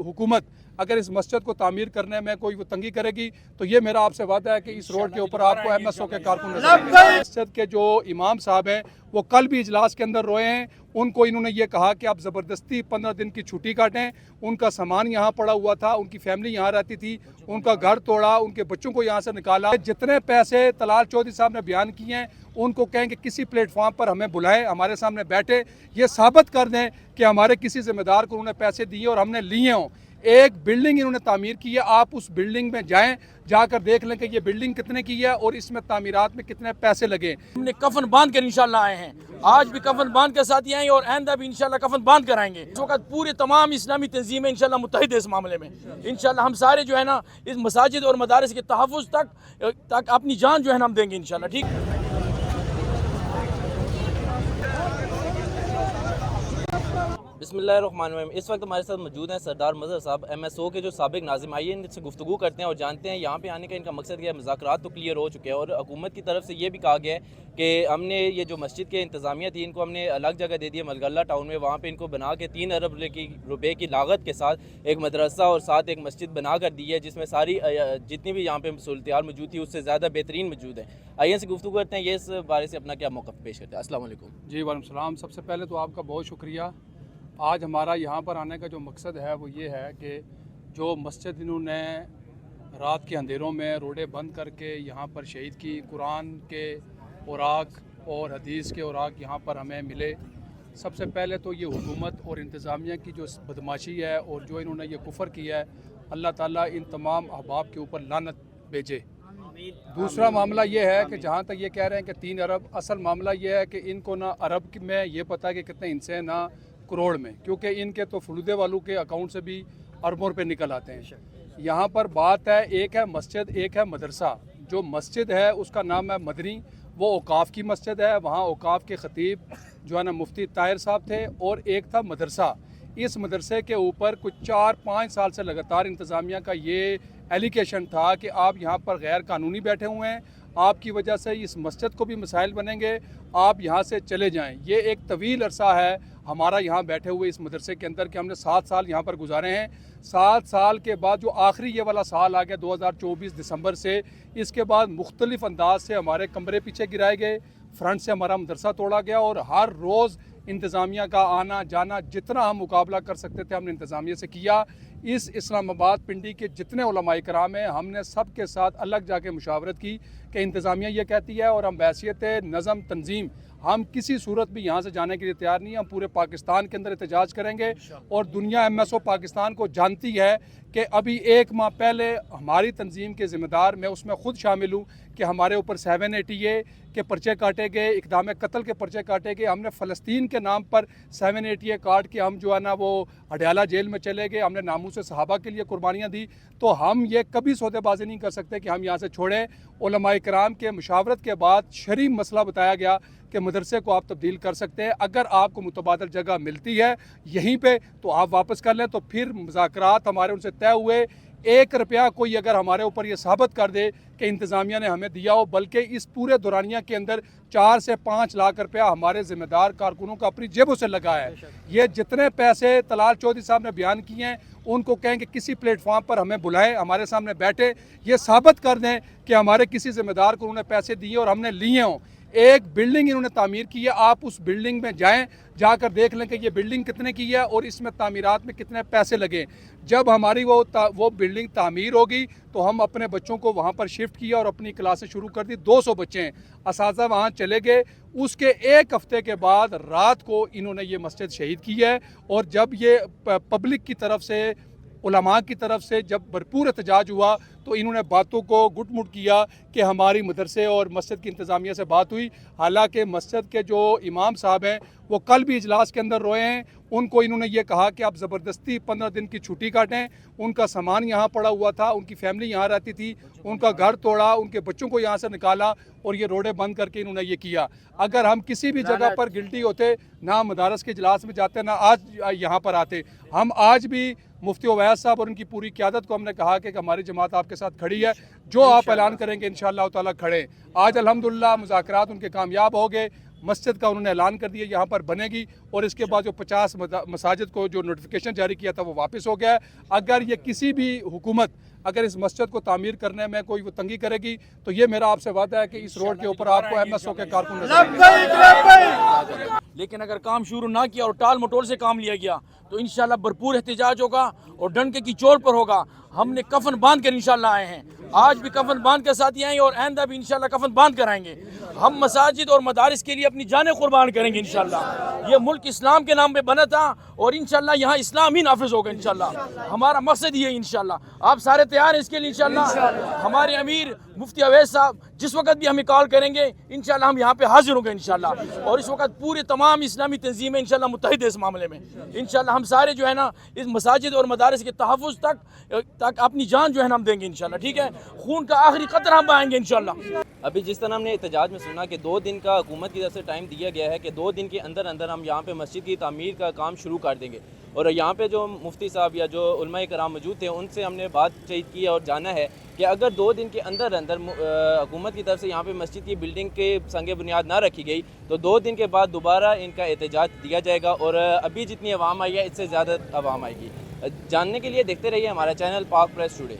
हुकूमत अगर इस मस्जिद को तामीर करने में कोई तंगी करेगी तो ये मेरा आपसे वादा है कि इस रोड के ऊपर आपको एमएसओ के कारकुन नजर आएंगे। मस्जिद के जो इमाम साहब हैं वो कल भी इजलास के अंदर रोए हैं। उनको इन्होंने ये कहा कि आप ज़बरदस्ती 15 दिन की छुट्टी काटें। उनका सामान यहाँ पड़ा हुआ था, उनकी फैमिली यहाँ रहती थी, उनका घर तोड़ा, उनके बच्चों को यहाँ से निकाला। जितने पैसे तलाल चौधरी साहब ने बयान किए हैं उनको कहें कि किसी प्लेटफॉर्म पर हमें बुलाएं, हमारे सामने बैठे, ये साबित कर दें कि हमारे किसी जिम्मेदार को उन्होंने पैसे दिए और हमने लिए हों। एक बिल्डिंग इन्होंने तामीर की है, आप उस बिल्डिंग में जाएं, जाकर देख लें कि ये बिल्डिंग कितने की है और इसमें तामीरात में कितने पैसे लगे। हमने कफन बांध कर इंशाल्लाह आए हैं, आज भी कफन बांध के साथ ही आए और आइंदा भी इंशाल्लाह कफन बांध कर आएंगे। इस वक्त पूरे तमाम इस्लामी तंजीमें इंशाल्लाह मुत्तहिद है इस मामले में। इंशाल्लाह हम सारे जो है ना इस मसाजिद और मदारिस के तहफ़्फ़ुज़ तक अपनी जान जो है ना हम देंगे इंशाल्लाह। ठीक। बिस्मिल्लाहिर्रहमानिर्रहीम। इस वक्त हमारे साथ मौजूद हैं सरदार मज़हर साहब, एमएसओ के जो साबिक नाज़िम। आइए इनसे गुफ्तगू करते हैं और जानते हैं यहाँ पे आने का इनका मकसद क्या है। मुज़ाकरात तो क्लियर हो चुके हैं और हुकूमत की तरफ से ये भी कहा गया है कि हमने ये जो मस्जिद के इंतज़ामिया थी इनको हमने अलग जगह दे दिया मलगल्ला टाउन में, वहाँ पर इनको बना के 3 अरब रुपये की लागत के साथ एक मदरसा और साथ एक मस्जिद बना कर दी है जिसमें सारी जितनी भी यहाँ पर सहूलतियात मौजूद थी उससे ज़्यादा बेहतरीन मौजूद है। आइए इनसे गुफ्तगू करते हैं, ये इस बारे से अपना क्या मौक़िफ़ पेश करते हैं। अस्सलाम वालेकुम। जी वालेकुम सलाम। सबसे पहले तो आपका बहुत शुक्रिया। आज हमारा यहाँ पर आने का जो मकसद है वो ये है कि जो मस्जिद इन्होंने रात के अंधेरों में रोडें बंद करके यहाँ पर शहीद की, कुरान के औराक और हदीस के औराक यहाँ पर हमें मिले। सबसे पहले तो ये हुकूमत और इंतज़ामिया की जो बदमाशी है और जो इन्होंने ये कुफर किया है, अल्लाह ताला इन तमाम अहबाब के ऊपर लानत भेजे। दूसरा मामला ये है कि जहाँ तक ये कह रहे हैं कि 3 अरब, असल मामला ये है कि इनको ना अरब में ये पता है कि कितने हिस्से हैं, ना करोड़ में, क्योंकि इनके तो फलूदे वालों के अकाउंट से भी अरबों रुपये निकल आते हैं। यहाँ पर बात है, एक है मस्जिद, एक है मदरसा। जो मस्जिद है उसका नाम है मदनी, वो औकाफ़ की मस्जिद है, वहाँ औकाफ़ के ख़तीब जो है ना मुफ्ती ताहिर साहब थे, और एक था मदरसा। इस मदरसे के ऊपर कुछ 4-5 साल से लगातार इंतज़ामिया का ये एलिगेशन था कि आप यहाँ पर गैर कानूनी बैठे हुए हैं, आपकी वजह से इस मस्जिद को भी मसाइल बनेंगे, आप यहाँ से चले जाएं। ये एक तवील अरसा है हमारा यहाँ बैठे हुए इस मदरसे के अंदर कि हमने 7 साल यहाँ पर गुजारे हैं। 7 साल के बाद जो आखिरी ये वाला साल आ गया 2024 दिसंबर से, इसके बाद मुख्तलिफ अंदाज से हमारे कमरे पीछे गिराए गए, फ्रंट से हमारा मदरसा तोड़ा गया और हर रोज़ इंतज़ामिया का आना जाना, जितना हम मुकाबला कर सकते थे हमने इंतज़ामिया से किया। इस इस्लामाबाद पिंडी के जितने उलमाए कराम हैं, हमने सब के साथ अलग जाके मुशावरत की कि इंतज़ामिया ये कहती है और हम बहैसियत नज़म तंजीम हम किसी सूरत भी यहाँ से जाने के लिए तैयार नहीं। हम पूरे पाकिस्तान के अंदर एहतजाज करेंगे और दुनिया एमएसओ पाकिस्तान को जानती है कि अभी 1 माह पहले हमारी तंजीम के ज़िम्मेदार, मैं उसमें ख़ुद शामिल हूँ, कि हमारे ऊपर 780A के पर्चे काटे गए, इक़दाम कत्ल के पर्चे काटे गए। हमने फ़लस्तीन के नाम पर 780A काट के हम जो है ना वो अडयाला जेल में चले गए। हमने नामूस सहाबा के लिए कुर्बानियाँ दी। तो हम ये कभी सौदेबाजी नहीं कर सकते कि हम यहाँ से छोड़ें। उलमाए कराम के मुशावरत के बाद शरई मसला बताया गया कि मदरसे को आप तब्दील कर सकते हैं, अगर आपको मुतबादल जगह मिलती है यहीं पे तो आप वापस कर लें। तो फिर मुज़ाकरात हमारे उनसे तय हुए। 1 रुपया कोई अगर हमारे ऊपर ये साबित कर दे कि इंतज़ामिया ने हमें दिया हो, बल्कि इस पूरे दौरानिया के अंदर 4 से 5 लाख रुपया हमारे ज़िम्मेदार कारकुनों का अपनी जेबों से लगा है। ये जितने पैसे तलाल चौधरी साहब ने बयान किए हैं उनको कहें कि किसी प्लेटफॉर्म पर हमें बुलाएं, हमारे सामने बैठे, ये साबित कर दें कि हमारे किसी ज़िम्मेदार को उन्होंने पैसे दिए और हमने लिए हों। एक बिल्डिंग इन्होंने तामीर की है, आप उस बिल्डिंग में जाएं, जाकर देख लें कि ये बिल्डिंग कितने की है और इसमें तामीरात में कितने पैसे लगे। जब हमारी वो बिल्डिंग तामीर होगी तो हम अपने बच्चों को वहाँ पर शिफ्ट किया और अपनी क्लासें शुरू कर दी। 200 बच्चे हैं, असातिज़ा वहाँ चले गए। उसके 1 हफ्ते के बाद रात को इन्होंने ये मस्जिद शहीद की है। और जब ये पब्लिक की तरफ से, उलमा की तरफ से जब भरपूर एहतजाज हुआ तो इन्होंने बातों को गुटमुट किया कि हमारी मदरसे और मस्जिद की इंतज़ामिया से बात हुई। हालांकि मस्जिद के जो इमाम साहब हैं वो कल भी इजलास के अंदर रोए हैं। उनको इन्होंने ये कहा कि आप ज़बरदस्ती 15 दिन की छुट्टी काटें। उनका सामान यहाँ पड़ा हुआ था, उनकी फैमिली यहाँ रहती थी, उनका घर तोड़ा, उनके बच्चों को यहाँ से निकाला और ये रोडें बंद करके इन्होंने ये किया। अगर हम किसी भी जगह पर गिल्टी होते, ना मदारस के इजलास में जाते, ना आज यहाँ पर आते। हम आज भी मुफ्ती उवैस साहब और उनकी पूरी क़यादत को हमने कहा कि हमारी जमात आपके साथ खड़ी है, जो आप ऐलान करेंगे इंशाअल्लाह ताला खड़े। आज अल्हम्दुलिल्लाह मुज़ाकरात उनके कामयाब हो गए। मस्जिद का उन्होंने ऐलान कर दिया यहाँ पर बनेगी, और इसके बाद जो 50 मसाजिद को जो नोटिफिकेशन जारी किया था वो वापस हो गया है। अगर ये किसी भी हुकूमत अगर इस मस्जिद को तामीर करने में कोई वो तंगी करेगी तो ये मेरा आपसे वादा है कि इस रोड के ऊपर आपको MSO के कारकुन लेकिन अगर काम शुरू ना किया और टाल मटोल से काम लिया गया तो इंशाल्लाह भरपूर एहतजाज होगा और डंके की चोट पर होगा। हमने कफन बांध कर इंशाल्लाह आए हैं, आज भी कफन बांध के साथ ही आएंगे और आइंदा भी इंशाल्लाह कफन बांध कर आएंगे। हम मसाजिद और मदारिस के लिए अपनी जानें कुर्बान करेंगे इंशाल्लाह। ये मुल्क इस्लाम के नाम पे बना था और इंशाल्लाह यहाँ इस्लाम ही नाफिज होगा इंशाल्लाह। हमारा मकसद ये है इंशाल्लाह। आप सारे तैयार हैं इसके लिए इंशाल्लाह। हमारे अमीर मुफ्ती अवैस साहब जिस वक्त भी हमें कॉल करेंगे इंशाल्लाह हम यहाँ पे हाजिर होंगे इंशाल्लाह। और इस वक्त पूरे तमाम इस्लामी तंजीमें इंशाल्लाह मुत्तहिद है इस मामले में। इंशाल्लाह हम सारे जो है ना इस मसाजिद और मदारिस के तहफ़्फ़ुज़ तक अपनी जान जो है ना हम देंगे इंशाल्लाह। ठीक है, खून का आखिरी कतरा हम बहाएंगे इंशाल्लाह। अभी जिस तरह हमने एहतजाज में सुना कि 2 दिन का हुकूमत की तरफ से टाइम दिया गया है कि 2 दिन के अंदर अंदर हम यहाँ पे मस्जिद की तामीर का काम शुरू कर देंगे, और यहाँ पे जो मुफ्ती साहब या जो उलमा कराम मौजूद थे उनसे हमने बातचीत की और जाना है कि अगर 2 दिन के अंदर अंदर हुकूमत की तरफ से यहाँ पे मस्जिद की बिल्डिंग के संगे बुनियाद ना रखी गई तो 2 दिन के बाद दोबारा इनका एहतजाज दिया जाएगा, और अभी जितनी आवाम आई है इससे ज़्यादा आवाम आएगी। जानने के लिए देखते रहिए हमारा चैनल पाक प्रेस टुडे।